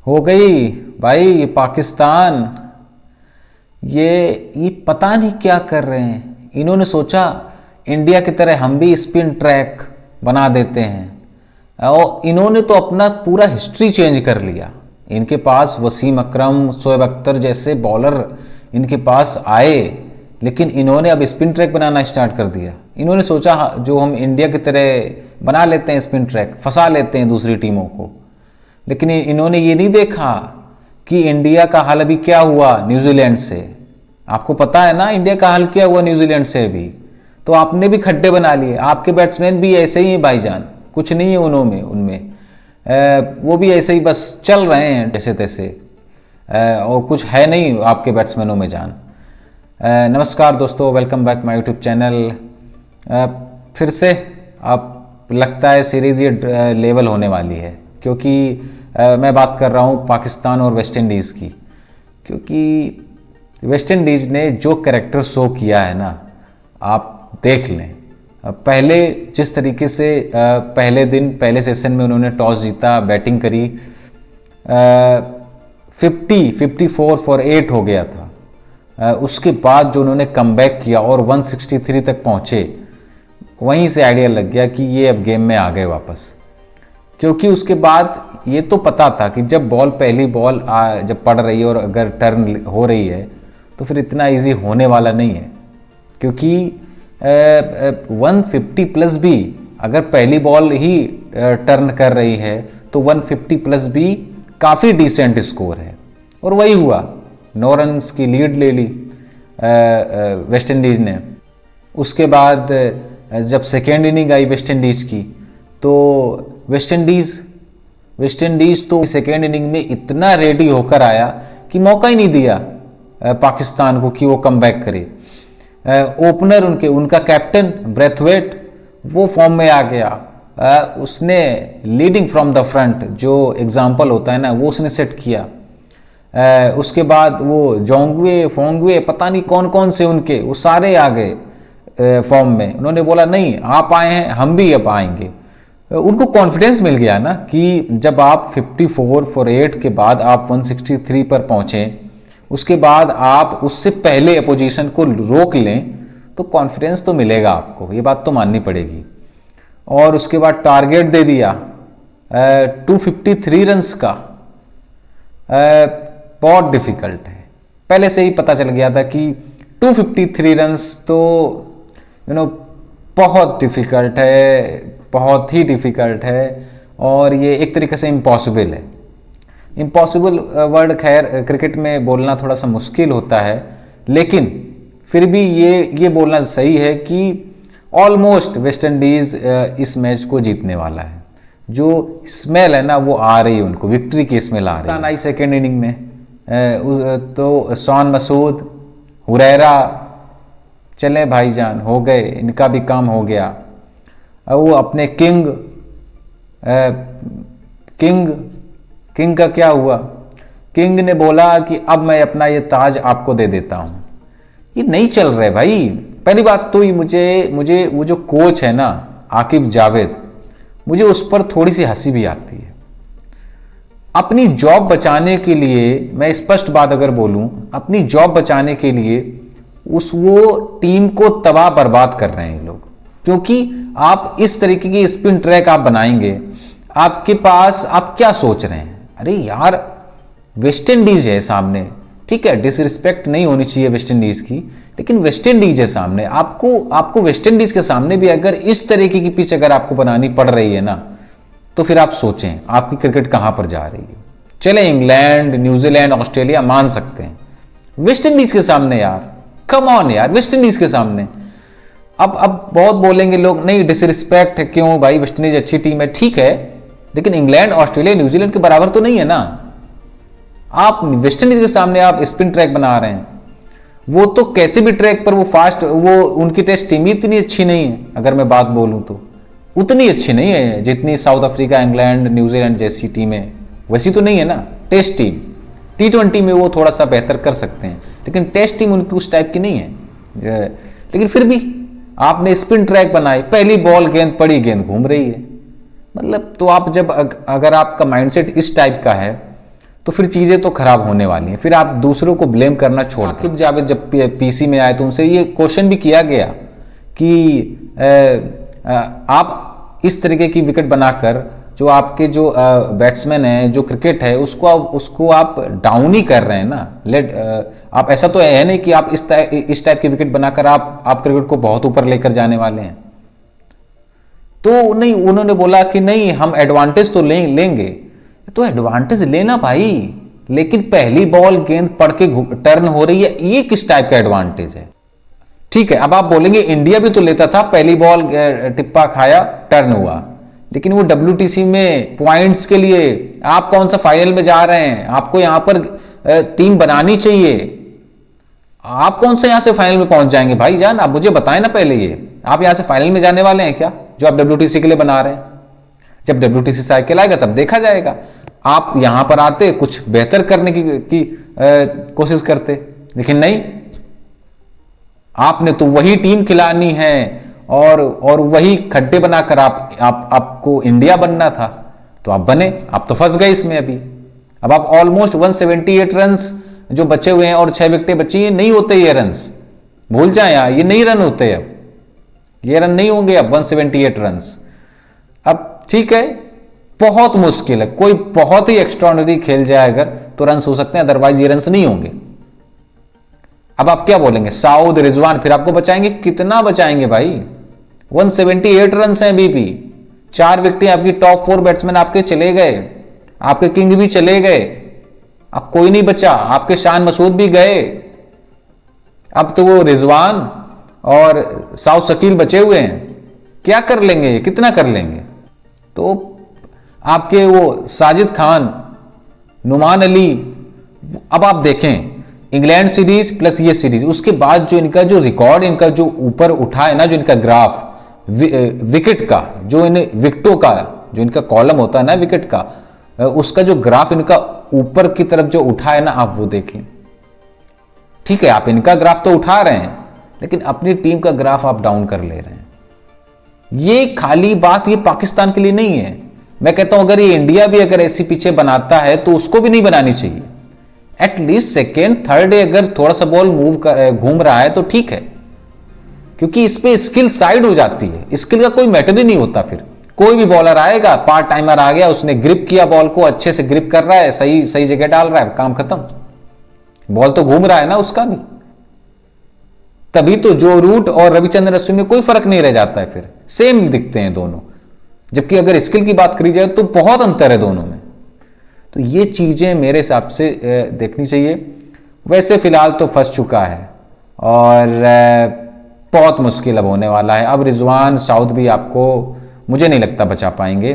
हो गई भाई पाकिस्तान। ये पता नहीं क्या कर रहे हैं। इन्होंने सोचा इंडिया की तरह हम भी स्पिन ट्रैक बना देते हैं और इन्होंने तो अपना पूरा हिस्ट्री चेंज कर लिया। इनके पास वसीम अकरम, शोएब अख्तर जैसे बॉलर इनके पास आए, लेकिन इन्होंने अब स्पिन ट्रैक बनाना स्टार्ट कर दिया। इन्होंने सोचा जो हम इंडिया की तरह बना लेते हैं स्पिन ट्रैक, फंसा लेते हैं दूसरी टीमों को। लेकिन इन्होंने ये नहीं देखा कि इंडिया का हाल अभी क्या हुआ न्यूजीलैंड से। आपको पता है ना इंडिया का हाल क्या हुआ न्यूजीलैंड से अभी। तो आपने भी खड्डे बना लिए। आपके बैट्समैन भी ऐसे ही हैं भाईजान, कुछ नहीं है उनमें वो भी ऐसे ही बस चल रहे हैं जैसे तैसे और कुछ है नहीं आपके बैट्समैनों में जान। नमस्कार दोस्तों, welcome back my YouTube channel. फिर से अब लगता है सीरीज़ ये लेवल होने वाली है, क्योंकि मैं बात कर रहा हूँ पाकिस्तान और वेस्ट इंडीज़ की। क्योंकि वेस्ट इंडीज़ ने जो कैरेक्टर शो किया है ना, आप देख लें। पहले जिस तरीके से पहले सेशन में उन्होंने टॉस जीता, बैटिंग करी, 54 फॉर 8 हो गया था। उसके बाद जो उन्होंने कमबैक किया और 163 तक पहुँचे, वहीं से आइडिया लग गया कि ये अब गेम में आ गए वापस। क्योंकि उसके बाद ये तो पता था कि जब पहली बॉल जब पड़ रही है और अगर टर्न हो रही है तो फिर इतना इजी होने वाला नहीं है। क्योंकि 150 प्लस भी अगर पहली बॉल ही टर्न कर रही है तो 150 प्लस भी काफ़ी डिसेंट स्कोर है। और वही हुआ, 9 रन्स की लीड ले ली वेस्ट इंडीज़ ने। उसके बाद जब सेकेंड इनिंग आई वेस्ट इंडीज़ की, तो वेस्ट इंडीज़ तो सेकेंड इनिंग में इतना रेडी होकर आया कि मौका ही नहीं दिया पाकिस्तान को कि वो कमबैक करे। ओपनर उनका कैप्टन ब्रेथवेट वो फॉर्म में आ गया। उसने लीडिंग फ्रॉम द फ्रंट जो एग्जाम्पल होता है ना, वो उसने सेट किया। उसके बाद वो फोंगवे पता नहीं कौन कौन से उनके वो सारे आ गए फॉर्म में। उन्होंने बोला नहीं, आप आए हैं हम भी अब आएंगे। उनको कॉन्फिडेंस मिल गया ना कि जब आप 54 फॉर 8 के बाद आप 163 पर पहुंचे, उसके बाद आप उससे पहले अपोजिशन को रोक लें, तो कॉन्फिडेंस तो मिलेगा आपको, ये बात तो माननी पड़ेगी। और उसके बाद टारगेट दे दिया 253 रन्स का। बहुत डिफिकल्ट है, पहले से ही पता चल गया था कि 253 रन्स तो बहुत डिफिकल्ट है, बहुत ही डिफिकल्ट है। और ये एक तरीके से इम्पॉसिबल है। इम्पॉसिबल वर्ड खैर क्रिकेट में बोलना थोड़ा सा मुश्किल होता है, लेकिन फिर भी ये बोलना सही है कि ऑलमोस्ट वेस्ट इंडीज़ इस मैच को जीतने वाला है। जो स्मेल है ना वो आ रही है, उनको विक्ट्री की स्मेल आ रही है। आई सेकेंड इनिंग में तो शॉन मसूद, हुरैरा चले भाईजान, हो गए, इनका भी काम हो गया। वो अपने किंग का क्या हुआ? किंग ने बोला कि अब मैं अपना ये ताज आपको दे देता हूं। ये नहीं चल रहा है भाई। पहली बात तो ये मुझे वो जो कोच है ना आकिब जावेद, मुझे उस पर थोड़ी सी हंसी भी आती है। अपनी जॉब बचाने के लिए, मैं स्पष्ट बात अगर बोलूं, अपनी जॉब बचाने के लिए वो टीम को तबाह बर्बाद कर रहे हैं ये लोग। क्योंकि आप इस तरीके की स्पिन ट्रैक आप बनाएंगे, आपके पास आप क्या सोच रहे हैं? अरे यार, वेस्ट इंडीज है सामने, ठीक है, डिसरिस्पेक्ट नहीं होनी चाहिए वेस्ट इंडीज की, लेकिन वेस्ट इंडीज है सामने। आपको वेस्ट इंडीज के सामने भी अगर इस तरीके की पिच अगर आपको बनानी पड़ रही है ना, तो फिर आप सोचें आपकी क्रिकेट कहां पर जा रही है। चले इंग्लैंड, न्यूजीलैंड, ऑस्ट्रेलिया मान सकते हैं, वेस्ट इंडीज के सामने यार, कम ऑन यार, वेस्ट इंडीज के सामने। अब बहुत बोलेंगे लोग, नहीं डिसरिस्पेक्ट है, क्यों भाई, वेस्ट इंडीज अच्छी टीम है, ठीक है, लेकिन इंग्लैंड, ऑस्ट्रेलिया, न्यूजीलैंड के बराबर तो नहीं है ना। आप वेस्ट इंडीज के सामने आप स्पिन ट्रैक बना रहे हैं। वो तो कैसे भी ट्रैक पर वो फास्ट, वो उनकी टेस्ट टीम ही इतनी अच्छी नहीं है, अगर मैं बात बोलूं तो उतनी अच्छी नहीं है जितनी साउथ अफ्रीका, इंग्लैंड, न्यूजीलैंड जैसी टीमें, वैसी तो नहीं है ना टेस्ट टीम। T20 में वो थोड़ा सा बेहतर कर सकते हैं, लेकिन टेस्ट टीम उनकी उस टाइप की नहीं है। लेकिन फिर भी आपने स्पिन ट्रैक बनाई, पहली बॉल गेंद पड़ी, गेंद घूम रही है। मतलब तो आप जब अगर आपका माइंडसेट इस टाइप का है, तो फिर चीज़ें तो खराब होने वाली हैं। फिर आप दूसरों को ब्लेम करना छोड़ दें। आकिब जावेद जब पीसी में आए तो उनसे ये क्वेश्चन भी किया गया कि आप इस तरीके की विकेट बनाकर जो आपके जो बैट्समैन हैं, जो क्रिकेट है उसको आप डाउन ही कर रहे हैं ना। आप ऐसा तो है नहीं कि आप इस टाइप की विकेट बनाकर आप क्रिकेट को बहुत ऊपर लेकर जाने वाले हैं। तो नहीं, उन्होंने बोला कि नहीं, हम एडवांटेज तो लेंगे। तो एडवांटेज लेना भाई, लेकिन पहली बॉल गेंद पड़ के टर्न हो रही है, ये किस टाइप का एडवांटेज है? ठीक है, अब आप बोलेंगे इंडिया भी तो लेता था, पहली बॉल टिप्पा खाया टर्न हुआ, लेकिन वो WTC में पॉइंट्स के लिए आप कौन सा फाइनल में जा रहे हैं? आपको यहां पर टीम बनानी चाहिए। आप कौन से यहां से फाइनल में पहुंच जाएंगे भाई जान? आप मुझे बताएं ना पहले, ये आप यहां से फाइनल में जाने वाले हैं क्या, जो आप WTC के लिए बना रहे हैं? जब WTC साइकिल आएगा तब देखा जाएगा। आप यहां पर आते, कुछ बेहतर करने की कोशिश करते, लेकिन नहीं, आपने तो वही टीम खिलानी है और वही खड्डे बनाकर आपको इंडिया बनना था, तो आप बने। आप तो फंस गए इसमें अभी। अब आप ऑलमोस्ट 178 रन्स जो बचे हुए हैं और 6 विकेटें बची हैं, नहीं होते ये रन्स, भूल जाएं यार, ये नहीं रन होते, अब ये रन नहीं होंगे अब 178 रन्स। अब ठीक है, बहुत मुश्किल है, कोई बहुत ही एक्स्ट्राऑर्डिनरी खेल जाए अगर तो रन्स हो सकते हैं, अदरवाइज ये रन्स नहीं होंगे। अब आप क्या बोलेंगे? साउद, रिजवान फिर आपको बचाएंगे, कितना बचाएंगे भाई? 178 रन्स हैं बीपी, 4 विकेटें आपकी, टॉप 4 बैट्समैन आपके चले गए, आपके किंग भी चले गए, अब कोई नहीं बचा, आपके शान मसूद भी गए, अब तो वो रिजवान और साउथ शकील बचे हुए हैं। क्या कर लेंगे, कितना कर लेंगे? तो आपके वो साजिद खान, नुमान अली, अब आप देखें इंग्लैंड सीरीज प्लस ये सीरीज, उसके बाद जो इनका जो रिकॉर्ड, इनका जो ऊपर उठा है ना, जो इनका ग्राफ विकेट का, जो इन विकेटों का जो इनका कॉलम होता है ना विकेट का, उसका जो ग्राफ इनका ऊपर की तरफ जो उठा है ना, आप वो देख लें। ठीक है, आप इनका ग्राफ तो उठा रहे हैं, लेकिन अपनी टीम का ग्राफ आप डाउन कर ले रहे हैं। ये खाली बात ये पाकिस्तान के लिए नहीं है। मैं कहता हूं अगर ये इंडिया भी अगर ऐसी पीछे बनाता है तो उसको भी नहीं बनानी चाहिए। एटलीस्ट सेकेंड थर्ड डे अगर थोड़ा सा बॉल घूम रहा है तो ठीक है, क्योंकि इस पे स्किल साइड हो जाती है, स्किल का कोई मैटर ही नहीं होता। फिर कोई भी बॉलर आएगा, पार्ट टाइमर आ गया, उसने ग्रिप किया बॉल को, अच्छे से ग्रिप कर रहा है, सही जगह डाल रहा है, काम खत्म। बॉल तो घूम रहा है ना उसका भी, तभी तो जो रूट और रविचंद्रन अश्विन में कोई फर्क नहीं रह जाता है, फिर सेम दिखते हैं दोनों। जबकि अगर स्किल की बात करी जाए तो बहुत अंतर है दोनों में। तो ये चीजें मेरे हिसाब से देखनी चाहिए। वैसे फिलहाल तो फंस चुका है और बहुत मुश्किल अब होने वाला है। अब रिजवान, साउद भी आपको मुझे नहीं लगता बचा पाएंगे।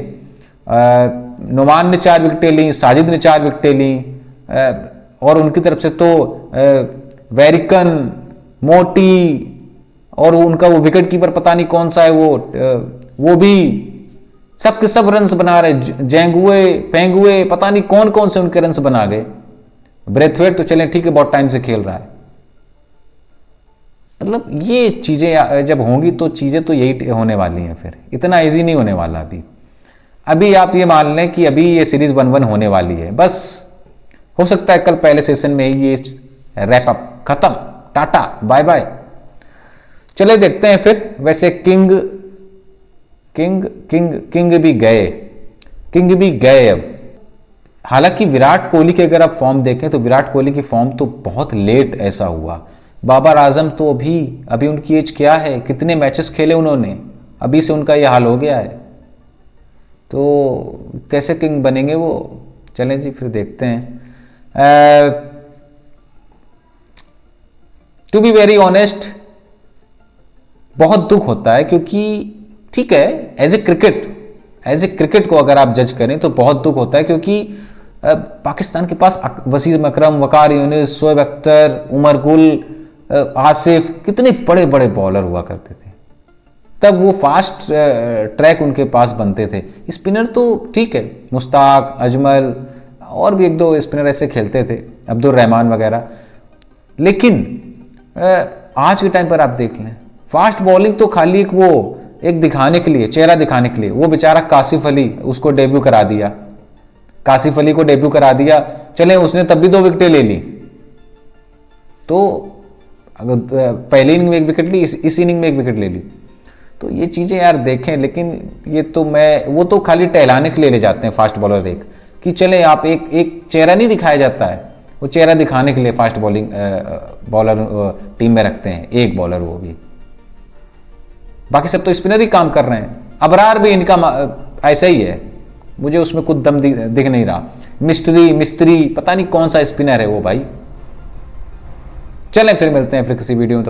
नुमान ने 4 विकेटें ली, साजिद ने 4 विकेटें ली, और उनकी तरफ से तो वेरिकन, मोटी और उनका वो विकेट कीपर पता नहीं कौन सा है वो भी सब के सब रन्स बना रहे। जेंगुए, पेंगुए, पता नहीं कौन कौन से उनके रन्स बना गए। ब्रेथवेट तो चलें ठीक है, बहुत टाइम से खेल रहा है। मतलब ये चीजें जब होंगी तो चीजें तो यही होने वाली हैं, फिर इतना इजी नहीं होने वाला। अभी आप ये मान लें कि अभी ये सीरीज 1-1 होने वाली है, बस हो सकता है कल पहले सेशन में ही ये रैप अप, खत्म, टाटा बाय बाय। चले देखते हैं फिर। वैसे किंग भी गए अब। हालांकि विराट कोहली के अगर आप फॉर्म देखें तो विराट कोहली की फॉर्म तो बहुत लेट ऐसा हुआ। बाबर आजम तो अभी उनकी एज क्या है, कितने मैचेस खेले उन्होंने, अभी से उनका यह हाल हो गया है, तो कैसे किंग बनेंगे वो? चलें जी फिर देखते हैं। टू बी वेरी ऑनेस्ट, बहुत दुख होता है, क्योंकि ठीक है एज ए क्रिकेट को अगर आप जज करें तो बहुत दुख होता है, क्योंकि पाकिस्तान के पास वसीम अकरम, वकार यूनिस, शोएब अख्तर, उमर गुल, आसिफ, कितने बड़े बड़े बॉलर हुआ करते थे। तब वो फास्ट ट्रैक उनके पास बनते थे। स्पिनर तो ठीक है, मुश्ताक, अजमल और भी 1-2 स्पिनर ऐसे खेलते थे, अब्दुल रहमान वगैरह। लेकिन आज के टाइम पर आप देख लें, फास्ट बॉलिंग तो खाली एक दिखाने के लिए, चेहरा दिखाने के लिए। वो बेचारा कासिफ अली, उसको डेब्यू करा दिया, कासिफ अली को डेब्यू करा दिया, चले उसने तब भी 2 विकेटें ले ली। तो अगर पहले इनिंग में 1 विकेट ली, इस इनिंग में 1 विकेट ले ली, तो ये चीज़ें यार देखें। लेकिन ये तो वो तो खाली टहलाने के लिए ले जाते हैं फास्ट बॉलर एक, कि चले आप एक चेहरा नहीं दिखाया जाता है, वो चेहरा दिखाने के लिए फास्ट बॉलिंग बॉलर टीम में रखते हैं, एक बॉलर वो भी। बाकी सब तो स्पिनर ही काम कर रहे हैं। अबरार भी इनका ऐसा ही है, मुझे उसमें कुछ दम दिख नहीं रहा। मिस्त्री पता नहीं कौन सा स्पिनर है वो भाई। चलें फिर मिलते हैं फिर किसी वीडियो में।